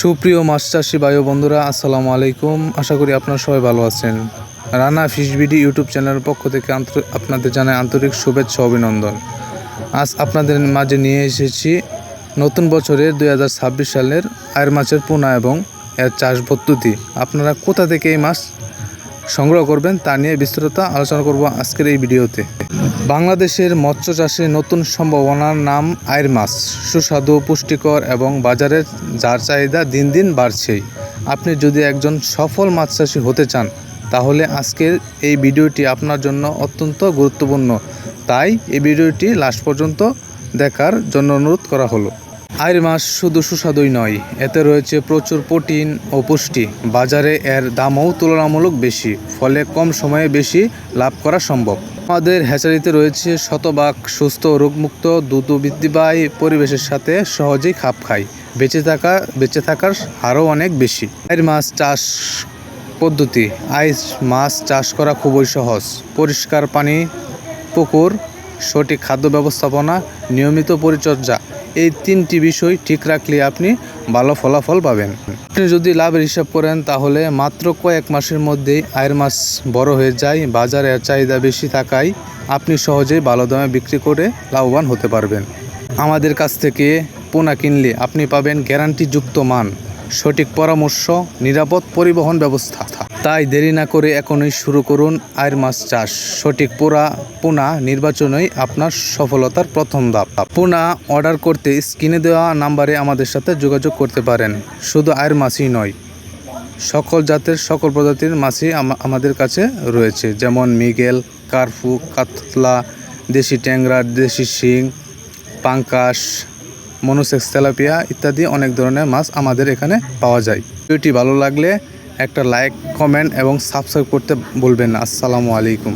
সুপ্রিয় মাছ চাষি ভাই ও বন্ধুরা, আসসালামু আলাইকুম। আশা করি আপনারা সবাই ভালো আছেন। রানা ফিশ বিডি ইউটিউব চ্যানেলের পক্ষ থেকে আপনাদের জানাই আন্তরিক শুভেচ্ছা অভিনন্দন। আজ আপনাদের মাঝে নিয়ে এসেছি নতুন বছরের 2026 সালের আয়ের মাছের পোনা এবং এর চাষ পদ্ধতি। আপনারা কোথা থেকে এই মাছ সংগ্রহ করবেন তা নিয়ে বিস্তারিত আলোচনা করব আজকের এই ভিডিওতে। বাংলাদেশের মৎস্য চাষে নতুন সম্ভাবনার নাম আয়ের মাছ। সুস্বাদু, পুষ্টিকর এবং বাজারে যার চাহিদা দিন দিন বাড়ছেই। আপনি যদি একজন সফল মাছ চাষি হতে চান তাহলে আজকের এই ভিডিওটি আপনার জন্য অত্যন্ত গুরুত্বপূর্ণ। তাই এই ভিডিওটি লাস্ট পর্যন্ত দেখার জন্য অনুরোধ করা হলো। আয়ের মাছ শুধু সুস্বাদুই নয়, এতে রয়েছে প্রচুর প্রোটিন ও পুষ্টি। বাজারে এর দামও তুলনামূলক বেশি, ফলে কম সময়ে বেশি লাভ করা সম্ভব। আমাদের হ্যাচারিতে রয়েছে শতভাগ সুস্থ, রোগমুক্ত, দ্রুত বৃদ্ধি পায়, পরিবেশের সাথে সহজেই খাপ খায়, বেঁচে থাকার হারও অনেক বেশি। আয়ের মাছ চাষ পদ্ধতি। আয়ের মাছ চাষ করা খুবই সহজ। পরিষ্কার পানি, পুকুর, সঠিক খাদ্য ব্যবস্থাপনা, নিয়মিত পরিচর্যা, এই তিনটি বিষয় ঠিক রাখলে আপনি ভালো ফলাফল পাবেন। আপনি যদি লাভের হিসাব করেন তাহলে মাত্র কয়েক মাসের মধ্যেই আয়ের মাছ বড় হয়ে যায়। বাজারে চাহিদা বেশি থাকায় আপনি সহজেই ভালো দামে বিক্রি করে লাভবান হতে পারবেন। আমাদের কাছ থেকে পোনা কিনলে আপনি পাবেন গ্যারান্টিযুক্ত মান, সঠিক পরামর্শ, নিরাপদ পরিবহন ব্যবস্থা। তাই দেরি না করে এখনই শুরু করুন আয়ের মাছ চাষ। সঠিক পোনা নির্বাচনই আপনার সফলতার প্রথম ধাপ। পোনা অর্ডার করতে স্ক্রিনে দেওয়া নাম্বারে আমাদের সাথে যোগাযোগ করতে পারেন। শুধু আয়ের মাছই নয়, সকল জাতের সকল প্রজাতির মাছই আমাদের কাছে রয়েছে, যেমন মৃগেল, কার্পু, কাতলা, দেশি ট্যাংরা, দেশি শিং, পাঙ্কাশ, মনোসেক্স, তেলাপিয়া ইত্যাদি অনেক ধরনের মাছ আমাদের এখানে পাওয়া যায়। ভিডিওটি ভালো লাগলে একটা লাইক, কমেন্ট এবং সাবস্ক্রাইব করতে ভুলবেন না। আসসালামু আলাইকুম।